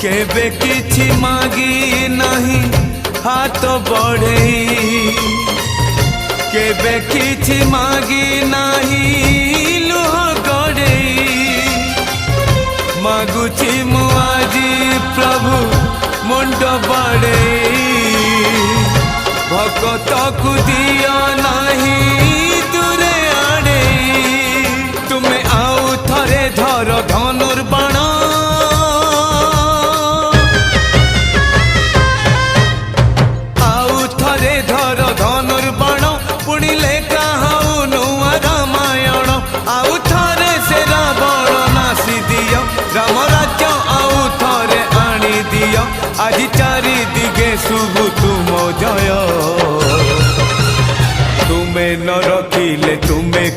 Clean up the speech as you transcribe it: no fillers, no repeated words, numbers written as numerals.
केबे किछि मागी नहीं हाथ बढ़े केबे किछि मागी नहीं लुह गड़े मागुछि मु आजी प्रभु मुंड बड़े भगत को दिया नहीं दूरे आड़े तुम्हें आउ थरे धर धनुर्बाण आउ थरे धर धनुर्बाण पुणी लेखा हऊ नुआ रामायण आउ थरे से रावण नासी दियो राम राज्य आउ थरे आनी दियो आज चारि दिगे शुभ तुम जय तुम्हें न रखिले तुम्हें